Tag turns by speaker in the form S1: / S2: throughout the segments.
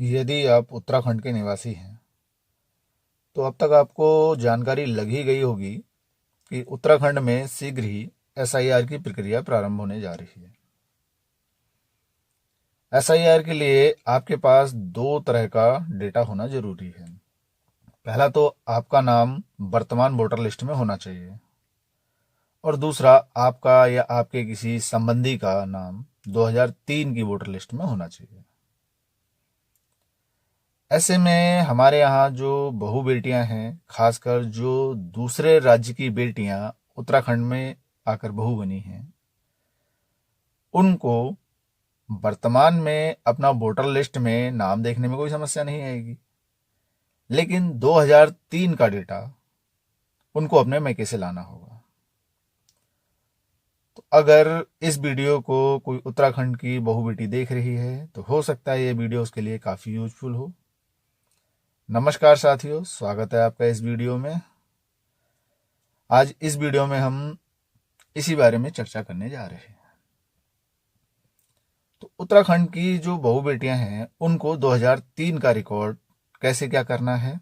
S1: यदि आप उत्तराखंड के निवासी हैं तो अब तक आपको जानकारी लग ही गई होगी कि उत्तराखंड में शीघ्र ही एसआईआर की प्रक्रिया प्रारंभ होने जा रही है। एसआईआर के लिए आपके पास दो तरह का डेटा होना जरूरी है। पहला तो आपका नाम वर्तमान वोटर लिस्ट में होना चाहिए और दूसरा आपका या आपके किसी संबंधी का नाम 2003 की वोटर लिस्ट में होना चाहिए। ऐसे में हमारे यहाँ जो बहू बेटियां हैं, खासकर जो दूसरे राज्य की बेटियां उत्तराखंड में आकर बहू बनी हैं, उनको वर्तमान में अपना वोटर लिस्ट में नाम देखने में कोई समस्या नहीं आएगी, लेकिन 2003 का डेटा उनको अपने मैके से लाना होगा। तो अगर इस वीडियो को कोई उत्तराखंड की बहू बेटी देख रही है तो हो सकता है ये वीडियो उसके लिए काफ़ी यूजफुल हो। नमस्कार साथियों, स्वागत है आपका इस वीडियो में। आज इस वीडियो में हम इसी बारे में चर्चा करने जा रहे हैं। तो उत्तराखंड की जो बहू बेटियां हैं उनको 2003 का रिकॉर्ड कैसे क्या करना है।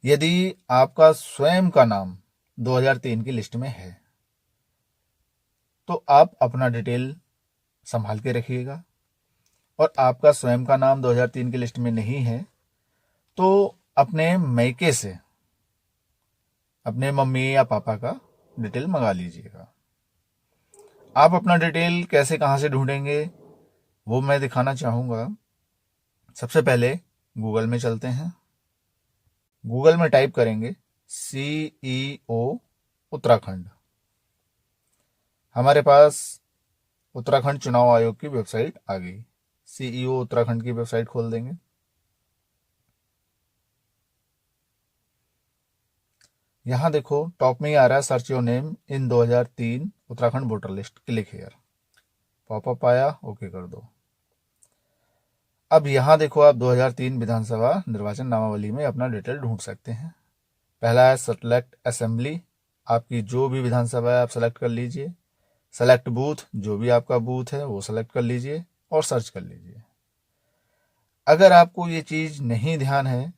S1: यदि आपका स्वयं का नाम 2003 की लिस्ट में है तो आप अपना डिटेल संभाल के रखिएगा, और आपका स्वयं का नाम 2003 की लिस्ट में नहीं है तो अपने मैके से अपने मम्मी या पापा का डिटेल मंगा लीजिएगा। आप अपना डिटेल कैसे कहाँ से ढूंढेंगे वो मैं दिखाना चाहूँगा। सबसे पहले गूगल में चलते हैं। गूगल में टाइप करेंगे CEO उत्तराखंड। हमारे पास उत्तराखंड चुनाव आयोग की वेबसाइट आ गई। CEO उत्तराखंड की वेबसाइट खोल देंगे। यहाँ देखो टॉप में ही आ रहा है search your name in 2003 Uttarakhand voter list, click here. Popup आया, ओके कर दो। अब यहाँ देखो आप 2003 विधानसभा निर्वाचन नामावली में अपना डिटेल ढूंढ सकते हैं। पहला है सेलेक्ट असेंबली, आपकी जो भी विधानसभा है आप सेलेक्ट कर लीजिए। सेलेक्ट बूथ, जो भी आपका बूथ है वो सेलेक्ट कर लीजिए और सर्च कर लीजिए। अगर आपको ये चीज़ नहीं ध्यान है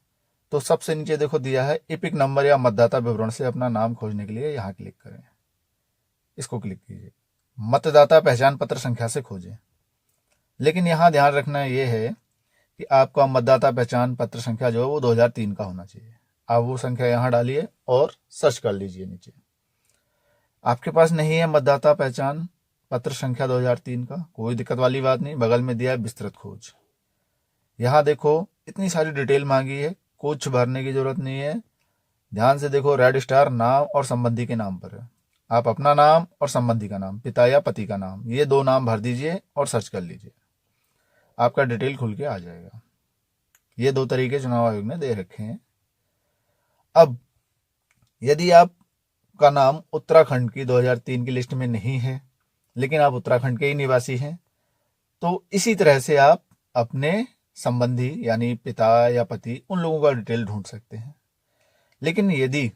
S1: तो सबसे नीचे देखो दिया है इपिक नंबर या मतदाता विवरण से अपना नाम खोजने के लिए यहाँ क्लिक करें। इसको क्लिक कीजिए। मतदाता पहचान पत्र संख्या से खोजें, लेकिन यहाँ ध्यान रखना ये है कि आपका मतदाता पहचान पत्र संख्या जो है वो 2003 का होना चाहिए। आप वो संख्या यहाँ डालिए और सर्च कर लीजिए नीचे। आपके पास नहीं है मतदाता पहचान पत्र संख्या 2003 का, कोई दिक्कत वाली बात नहीं, बगल में दिया है विस्तृत खोज। यहाँ देखो इतनी सारी डिटेल मांगी है, कुछ भरने की जरूरत नहीं है। ध्यान से देखो, रेड स्टार नाम और संबंधी के नाम पर है। आप अपना नाम और संबंधी का नाम, पिता या पति का नाम, ये दो नाम भर दीजिए और सर्च कर लीजिए। आपका डिटेल खुल के आ जाएगा। ये दो तरीके चुनाव आयोग ने दे रखे हैं। अब यदि आपका नाम उत्तराखंड की 2003 की लिस्ट में नहीं है लेकिन आप उत्तराखंड के ही निवासी हैं तो इसी तरह से आप अपने संबंधी यानी पिता या पति उन लोगों का डिटेल ढूंढ सकते हैं। लेकिन यदि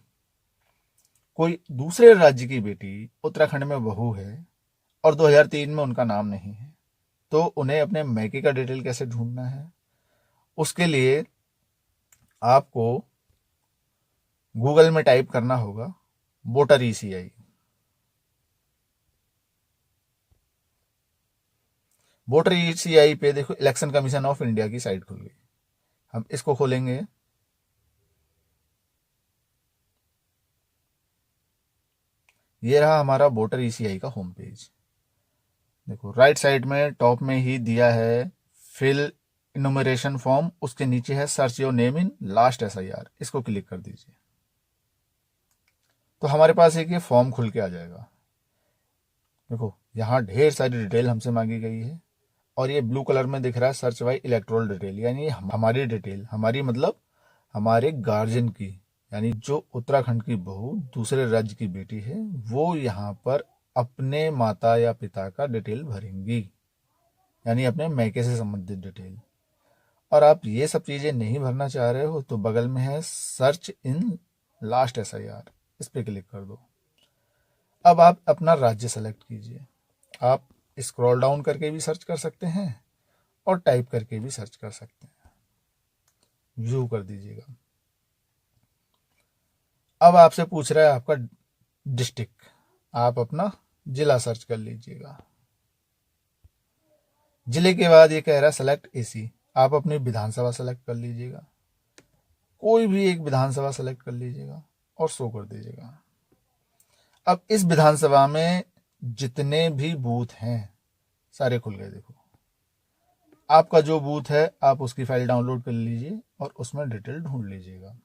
S1: कोई दूसरे राज्य की बेटी उत्तराखंड में बहू है और 2003 में उनका नाम नहीं है तो उन्हें अपने मैके का डिटेल कैसे ढूंढना है, उसके लिए आपको गूगल में टाइप करना होगा वोटर ECI। वोटर ECI पे देखो इलेक्शन कमीशन ऑफ इंडिया की साइट खुल गई। हम इसको खोलेंगे। ये रहा हमारा वोटर ECI का होम पेज। देखो राइट साइड में टॉप में ही दिया है फिल इनुमरेशन फॉर्म, उसके नीचे है search your name in last SIR। इसको क्लिक कर दीजिए तो हमारे पास एक ये फॉर्म खुल के आ जाएगा। देखो यहाँ ढेर सारी डिटेल हमसे मांगी गई है और ये ब्लू कलर में दिख रहा है सर्च बाय इलेक्टोरल डिटेल, यानी हमारी डिटेल, हमारी मतलब हमारे गार्जियन की, यानी जो उत्तराखंड की बहू दूसरे राज्य की बेटी है वो यहाँ पर अपने माता या पिता का डिटेल भरेंगी, यानी अपने मैके से संबंधित डिटेल। और आप ये सब चीज़ें नहीं भरना चाह रहे हो तो बगल में है सर्च इन लास्ट SIR, इस पर क्लिक कर दो। अब आप अपना राज्य सेलेक्ट कीजिए। आप स्क्रॉल डाउन करके भी सर्च कर सकते हैं और टाइप करके भी सर्च कर सकते हैं। व्यू कर दीजिएगा। अब आपसे पूछ रहा है आपका डिस्ट्रिक्ट, आप अपना जिला सर्च कर लीजिएगा। जिले के बाद ये कह रहा है सेलेक्ट एसी, आप अपनी विधानसभा सेलेक्ट कर लीजिएगा। कोई भी एक विधानसभा सेलेक्ट कर लीजिएगा और शो कर दीजिएगा। अब इस विधानसभा में जितने भी बूथ हैं सारे खुल गए। देखो आपका जो बूथ है आप उसकी फाइल डाउनलोड कर लीजिए और उसमें डिटेल ढूंढ लीजिएगा।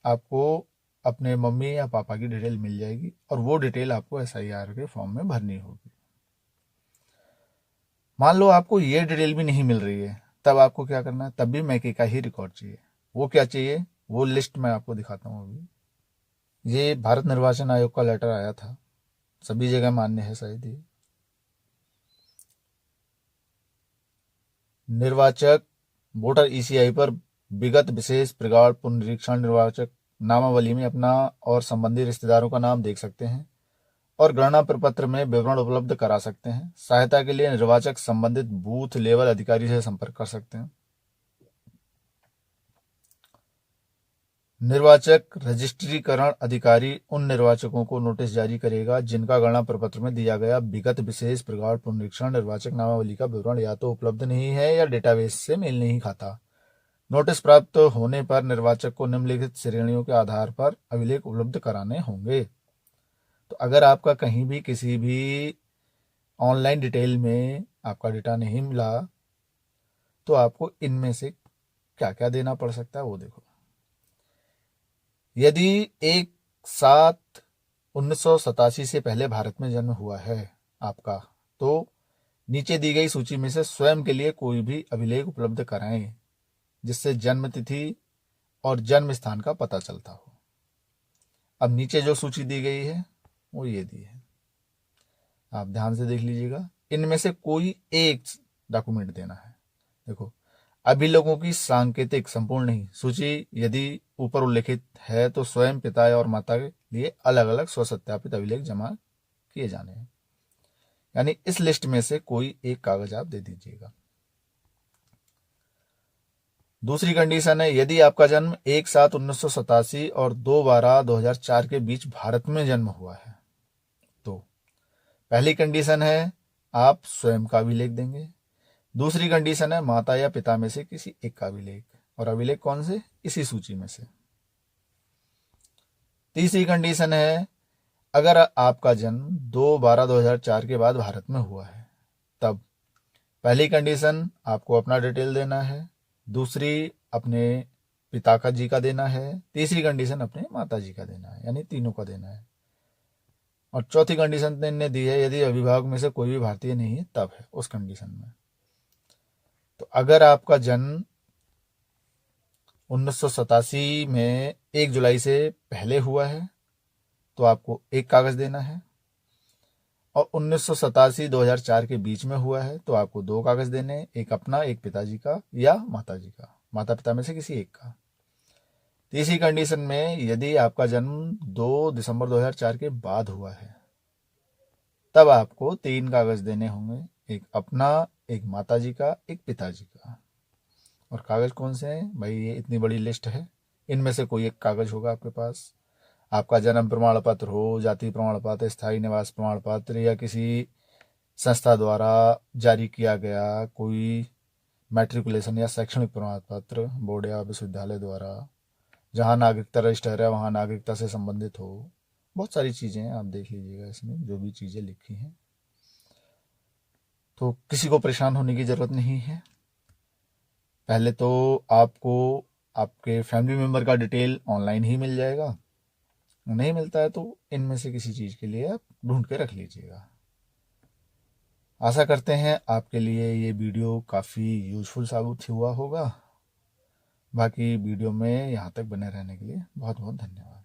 S1: आपको अपने मम्मी या पापा की डिटेल मिल जाएगी और वो डिटेल आपको SIR के फॉर्म में भरनी होगी। मान लो आपको ये डिटेल भी नहीं मिल रही है, तब आपको क्या करना है, तब भी मैके का ही रिकॉर्ड चाहिए। वो क्या चाहिए, वो लिस्ट मैं आपको दिखाता हूँ। अभी ये भारत निर्वाचन आयोग का लेटर आया था, सभी जगह मान्य है शायद ये। निर्वाचक वोटर ECI पर विगत विशेष प्रगाढ़ पुनरीक्षण निर्वाचक नामावली में अपना और संबंधी रिश्तेदारों का नाम देख सकते हैं और गणना प्रपत्र में विवरण उपलब्ध करा सकते हैं। सहायता के लिए निर्वाचक संबंधित बूथ लेवल अधिकारी से संपर्क कर सकते हैं। निर्वाचक रजिस्ट्रीकरण अधिकारी उन निर्वाचकों को नोटिस जारी करेगा जिनका गणना प्रपत्र में दिया गया विगत विशेष प्रगाढ़ पुनरीक्षण निर्वाचक नामावली का विवरण या तो उपलब्ध नहीं है या डेटाबेस से मेल नहीं खाता। नोटिस प्राप्त होने पर निर्वाचक को निम्नलिखित श्रेणियों के आधार पर अभिलेख उपलब्ध कराने होंगे। तो अगर आपका कहीं भी किसी भी ऑनलाइन डिटेल में आपका डेटा नहीं मिला तो आपको इनमें से क्या क्या देना पड़ सकता है वो देखो। यदि 1/7/1987 से पहले भारत में जन्म हुआ है आपका, तो नीचे दी गई सूची में से स्वयं के लिए कोई भी अभिलेख उपलब्ध कराएं जिससे जन्म तिथि और जन्म स्थान का पता चलता हो। अब नीचे जो सूची दी गई है वो ये दी है, आप ध्यान से देख लीजिएगा। इनमें से कोई एक डॉक्यूमेंट देना है। देखो अभिलेखों की सांकेतिक संपूर्ण नहीं सूची यदि ऊपर उल्लेखित है तो स्वयं पिता और माता के लिए अलग अलग स्वसत्यापित अभिलेख जमा किए जाने हैं। यानी इस लिस्ट में से कोई एक कागज आप दे दीजिएगा। दूसरी कंडीशन है यदि आपका जन्म 1/7/1987 और 2/12/2004 के बीच भारत में जन्म हुआ है तो पहली कंडीशन है आप स्वयं का अभिलेख देंगे। दूसरी कंडीशन है माता या पिता में से किसी एक का अभिलेख, और अभिलेख कौन से, इसी सूची में से। तीसरी कंडीशन है अगर आपका जन्म 2/12/2004 के बाद भारत में हुआ है तब पहली कंडीशन आपको अपना डिटेल देना है, दूसरी अपने पिता का जी का देना है, तीसरी कंडीशन अपने माता जी का देना है, यानी तीनों का देना है। और चौथी कंडीशन इन्होंने दी है यदि अभिभावक में से कोई भी भारतीय नहीं है तब है उस कंडीशन में। तो अगर आपका जन्म 1987 में 1 जुलाई से पहले हुआ है तो आपको एक कागज देना है, और 1987-2004 के बीच में हुआ है तो आपको 2 कागज देने, एक अपना एक पिताजी का या माताजी का, माता पिता में से किसी एक का। तीसरी कंडीशन में यदि आपका जन्म 2 दिसंबर 2004 के बाद हुआ है तब आपको 3 कागज देने होंगे, एक अपना, एक माताजी का, एक पिताजी का। और कागज कौन से हैं भाई, ये इतनी बड़ी लिस्ट है, इनमें से कोई एक कागज होगा आपके पास। आपका जन्म प्रमाण पत्र हो, जाति प्रमाण पत्र, स्थायी निवास प्रमाण पत्र, या किसी संस्था द्वारा जारी किया गया कोई मैट्रिकुलेशन या शैक्षणिक प्रमाण पत्र बोर्ड या विश्वविद्यालय द्वारा, जहाँ नागरिकता रजिस्टर है वहाँ नागरिकता से संबंधित हो। बहुत सारी चीज़ें हैं, आप देख लीजिएगा इसमें जो भी चीज़ें लिखी हैं। तो किसी को परेशान होने की ज़रूरत नहीं है। पहले तो आपको आपके फैमिली मेम्बर का डिटेल ऑनलाइन ही मिल जाएगा, नहीं मिलता है तो इनमें से किसी चीज़ के लिए आप ढूंढ के रख लीजिएगा। आशा करते हैं आपके लिए ये वीडियो काफ़ी यूजफुल साबित हुआ होगा। बाकी वीडियो में यहाँ तक बने रहने के लिए बहुत बहुत धन्यवाद।